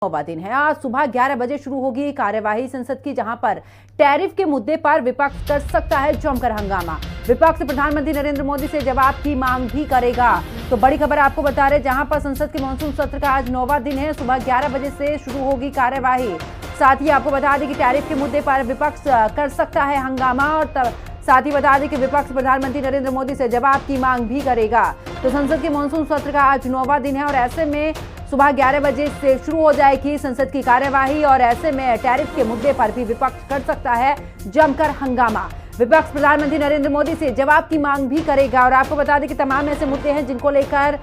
9वां दिन है। आज सुबह 11 बजे शुरू होगी कार्यवाही संसद की, जहां पर टैरिफ के मुद्दे पर विपक्ष कर सकता है जमकर हंगामा। विपक्ष प्रधानमंत्री नरेंद्र मोदी से जवाब की मांग भी करेगा। तो बड़ी खबर आपको बता रहे, जहां पर संसद के मानसून सत्र का आज 9वां दिन है। सुबह 11 बजे से शुरू होगी कार्यवाही। साथ ही आपको बता दें कि टैरिफ के मुद्दे पर विपक्ष कर सकता है हंगामा, और साथ ही बता दें कि विपक्ष प्रधानमंत्री नरेंद्र मोदी से जवाब की मांग भी करेगा। तो संसद के मानसून सत्र का आज 9वां दिन है और ऐसे में सुबह 11 बजे से शुरू हो जाएगी संसद की कार्यवाही, और ऐसे में टैरिफ के मुद्दे पर भी विपक्ष कर सकता है जमकर हंगामा। विपक्ष प्रधानमंत्री नरेंद्र मोदी से जवाब की मांग भी करेगा। और आपको बता दें कि तमाम ऐसे मुद्दे हैं जिनको लेकर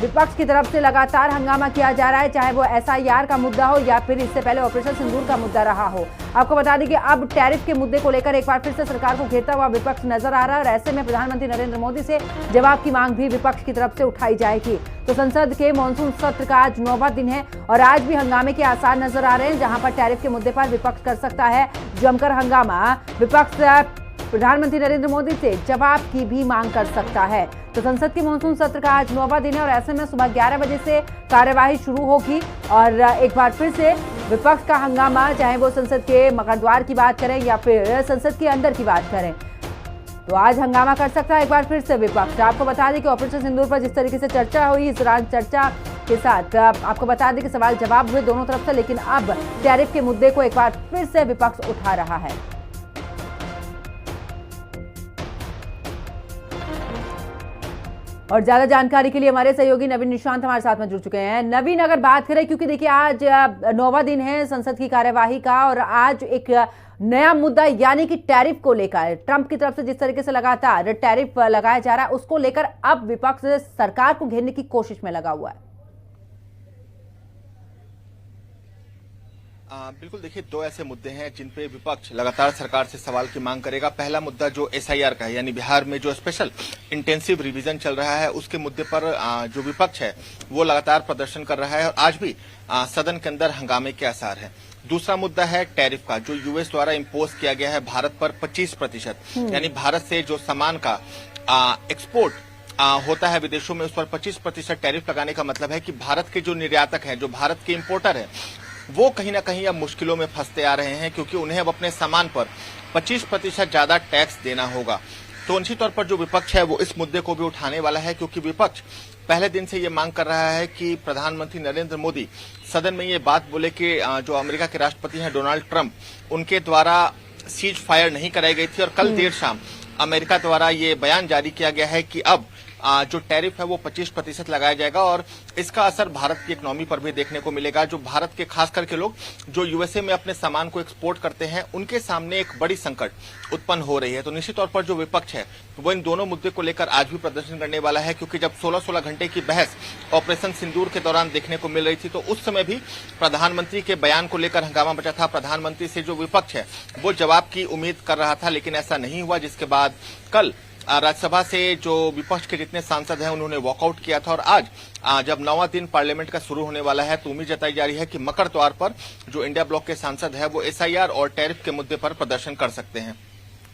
विपक्ष की तरफ से लगातार हंगामा किया जा रहा है, चाहे वो SIR का मुद्दा हो या फिर इससे पहले ऑपरेशन सिंदूर का मुद्दा रहा हो। आपको बता दें कि अब टैरिफ के मुद्दे को लेकर एक बार फिर से सरकार को घेरता हुआ विपक्ष नजर आ रहा है, और ऐसे में प्रधानमंत्री नरेंद्र मोदी से जवाब की मांग भी विपक्ष की तरफ से उठाई जाएगी। तो संसद के मानसून सत्र का आज 9वां दिन है और आज भी हंगामे के आसार नजर आ रहे हैं, जहां पर टैरिफ के मुद्दे पर विपक्ष कर सकता है जमकर हंगामा। विपक्ष प्रधानमंत्री नरेंद्र मोदी से जवाब की भी मांग कर सकता है। तो संसद के मानसून सत्र का आज 9वां दिन है और ऐसे में सुबह 11 बजे से कार्यवाही शुरू होगी, और एक बार फिर से विपक्ष का हंगामा, चाहे वो संसद के मकरद्वार की बात करें या फिर संसद के अंदर की बात करें, तो आज हंगामा कर सकता है एक बार फिर से विपक्ष। आपको बता दें कि ऑपरेशन सिंदूर पर जिस तरीके से चर्चा हुई, इस दौरान चर्चा के साथ आपको बता दें कि सवाल जवाब हुए दोनों तरफ से, लेकिन अब टैरिफ के मुद्दे को एक बार फिर से विपक्ष उठा रहा है। और ज्यादा जानकारी के लिए हमारे सहयोगी नवीन निशांत हमारे साथ में जुड़ चुके हैं। नवीन, अगर बात करें, क्योंकि देखिए आज 9वां दिन है संसद की कार्यवाही का, और आज एक नया मुद्दा यानी कि टैरिफ को लेकर ट्रंप की तरफ से जिस तरीके से लगातार टैरिफ लगाया जा रहा है, उसको लेकर अब विपक्ष सरकार को घेरने की कोशिश में लगा हुआ है। बिल्कुल, देखिए दो ऐसे मुद्दे हैं जिन पे विपक्ष लगातार सरकार से सवाल की मांग करेगा। पहला मुद्दा जो SIR का है, यानी बिहार में जो स्पेशल इंटेंसिव रिवीजन चल रहा है, उसके मुद्दे पर जो विपक्ष है वो लगातार प्रदर्शन कर रहा है और आज भी सदन के अंदर हंगामे के आसार है। दूसरा मुद्दा है टैरिफ का, जो US द्वारा इम्पोज किया गया है भारत पर 25%, यानी भारत से जो सामान का एक्सपोर्ट होता है विदेशों में, उस पर 25% टैरिफ लगाने का मतलब है कि भारत के जो निर्यातक हैं, जो भारत के इम्पोर्टर हैं, वो कहीं ना कहीं अब मुश्किलों में फंसते आ रहे हैं, क्योंकि उन्हें अब अपने सामान पर 25% ज्यादा टैक्स देना होगा। तो निश्चित तौर पर जो विपक्ष है वो इस मुद्दे को भी उठाने वाला है, क्योंकि विपक्ष पहले दिन से ये मांग कर रहा है कि प्रधानमंत्री नरेंद्र मोदी सदन में ये बात बोले कि जो अमेरिका के राष्ट्रपति हैं डोनाल्ड ट्रंप, उनके द्वारा सीज फायर नहीं कराई गई थी, और कल देर शाम अमेरिका द्वारा ये बयान जारी किया गया है कि अब जो टैरिफ है वो 25% लगाया जाएगा, और इसका असर भारत की इकोनॉमी पर भी देखने को मिलेगा। जो भारत के खास करके लोग जो USA में अपने सामान को एक्सपोर्ट करते हैं, उनके सामने एक बड़ी संकट उत्पन्न हो रही है। तो निश्चित तौर पर जो विपक्ष है वो इन दोनों मुद्दे को लेकर आज भी प्रदर्शन करने वाला है, क्योंकि जब 16-16 घंटे की बहस ऑपरेशन सिंदूर के दौरान देखने को मिल रही थी, तो उस समय भी प्रधानमंत्री के बयान को लेकर हंगामा मचा था। प्रधानमंत्री से जो विपक्ष है वो जवाब की उम्मीद कर रहा था, लेकिन ऐसा नहीं हुआ, जिसके बाद कल राज्यसभा से जो विपक्ष के जितने सांसद हैं उन्होंने वॉकआउट किया था। और आज जब 9वां दिन पार्लियामेंट का शुरू होने वाला है, तो उम्मीद जताई जा रही है कि मकर द्वार पर जो इंडिया ब्लॉक के सांसद है वो SIR और टैरिफ के मुद्दे पर प्रदर्शन कर सकते हैं।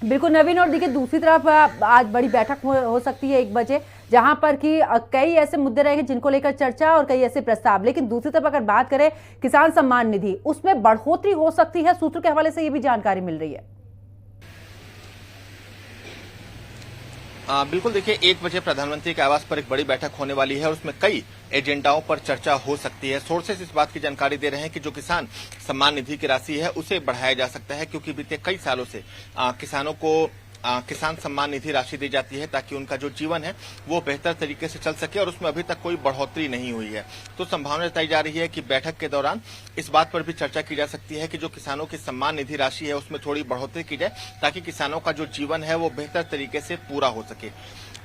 बिल्कुल नवीन, और देखिए दूसरी तरफ आज बड़ी बैठक हो सकती है 1 बजे, जहां पर कि कई ऐसे मुद्दे रहेंगे जिनको लेकर चर्चा और कई ऐसे प्रस्ताव। लेकिन दूसरी तरफ अगर बात करें किसान सम्मान निधि, उसमें बढ़ोतरी हो सकती है, सूत्रों के हवाले से ये भी जानकारी मिल रही है। बिल्कुल, देखिए 1 बजे प्रधानमंत्री के आवास पर एक बड़ी बैठक होने वाली है और उसमें कई एजेंडाओं पर चर्चा हो सकती है। सोर्सेस इस बात की जानकारी दे रहे हैं कि जो किसान सम्मान निधि की राशि है उसे बढ़ाया जा सकता है, क्योंकि बीते कई सालों से किसानों को किसान सम्मान निधि राशि दी जाती है ताकि उनका जो जीवन है वो बेहतर तरीके से चल सके, और उसमें अभी तक कोई बढ़ोतरी नहीं हुई है। तो संभावना जताई जा रही है कि बैठक के दौरान इस बात पर भी चर्चा की जा सकती है कि जो किसानों की सम्मान निधि राशि है उसमें थोड़ी बढ़ोतरी की जाए, ताकि किसानों का जो जीवन है वो बेहतर तरीके से पूरा हो सके।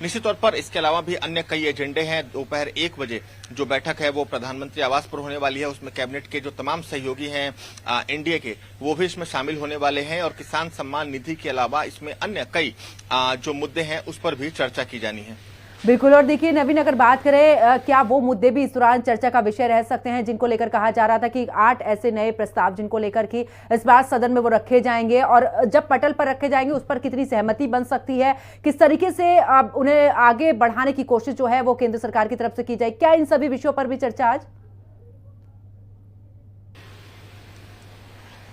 निश्चित तौर पर इसके अलावा भी अन्य कई एजेंडे हैं। दोपहर 1 बजे जो बैठक है वो प्रधानमंत्री आवास पर होने वाली है, उसमें कैबिनेट के जो तमाम सहयोगी हैं एनडीए के, वो भी इसमें शामिल होने वाले हैं, और किसान सम्मान निधि के अलावा इसमें अन्य कई जो मुद्दे हैं उस पर भी चर्चा की जानी है। बिल्कुल, और देखिए नवीन, अगर बात करें क्या वो मुद्दे भी इस दौरान चर्चा का विषय रह सकते हैं जिनको लेकर कहा जा रहा था कि 8 ऐसे नए प्रस्ताव जिनको लेकर कि इस बार सदन में वो रखे जाएंगे, और जब पटल पर रखे जाएंगे उस पर कितनी सहमति बन सकती है, किस तरीके से उन्हें आगे बढ़ाने की कोशिश जो है वो केंद्र सरकार की तरफ से की जाए, क्या इन सभी विषयों पर भी चर्चा आज?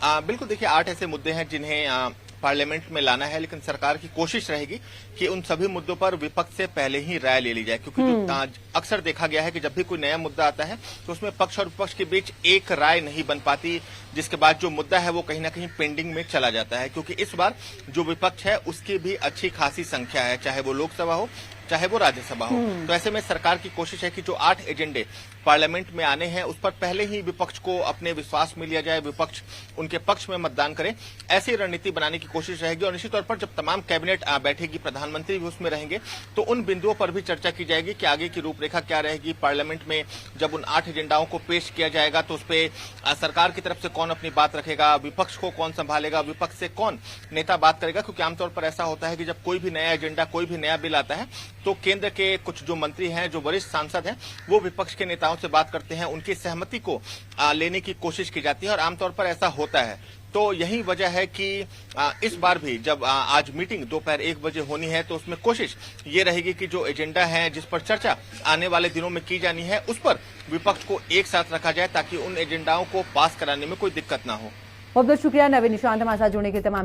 बिल्कुल, देखिए 8 ऐसे मुद्दे हैं जिन्हें पार्लियामेंट में लाना है, लेकिन सरकार की कोशिश रहेगी कि उन सभी मुद्दों पर विपक्ष से पहले ही राय ले ली जाए, क्योंकि जो अक्सर देखा गया है कि जब भी कोई नया मुद्दा आता है तो उसमें पक्ष और विपक्ष के बीच एक राय नहीं बन पाती, जिसके बाद जो मुद्दा है वो कहीं ना कहीं पेंडिंग में चला जाता है। क्योंकि इस बार जो विपक्ष है उसकी भी अच्छी खासी संख्या है, चाहे वो लोकसभा हो चाहे वो राज्यसभा हो। तो ऐसे में सरकार की कोशिश है कि जो 8 एजेंडे पार्लियामेंट में आने हैं उस पर पहले ही विपक्ष को अपने विश्वास में लिया जाए, विपक्ष उनके पक्ष में मतदान करे, ऐसी रणनीति बनाने की कोशिश रहेगी। और निश्चित तौर पर जब तमाम कैबिनेट बैठेगी, प्रधानमंत्री भी उसमें रहेंगे, तो उन बिंदुओं पर भी चर्चा की जाएगी कि आगे की रूपरेखा क्या रहेगी। पार्लियामेंट में जब उन 8 एजेंडाओं को पेश किया जाएगा तो उस पर सरकार की तरफ से कौन अपनी बात रखेगा, विपक्ष को कौन संभालेगा, विपक्ष से कौन नेता बात करेगा। क्योंकि आमतौर पर ऐसा होता है कि जब कोई भी नया एजेंडा, कोई भी नया बिल आता है तो केंद्र के कुछ जो मंत्री हैं, जो वरिष्ठ सांसद हैं, वो विपक्ष के नेताओं से बात करते हैं, उनकी सहमति को लेने की कोशिश की जाती है और आमतौर पर ऐसा होता है। तो यही वजह है कि इस बार भी जब आज मीटिंग दोपहर 1 बजे होनी है तो उसमें कोशिश ये रहेगी कि जो एजेंडा है, जिस पर चर्चा आने वाले दिनों में की जानी है, उस पर विपक्ष को एक साथ रखा जाए ताकि उन एजेंडाओं को पास कराने में कोई दिक्कत ना हो। बहुत बहुत शुक्रिया नवीन निशांत हमारे साथ जुड़ने के तमाम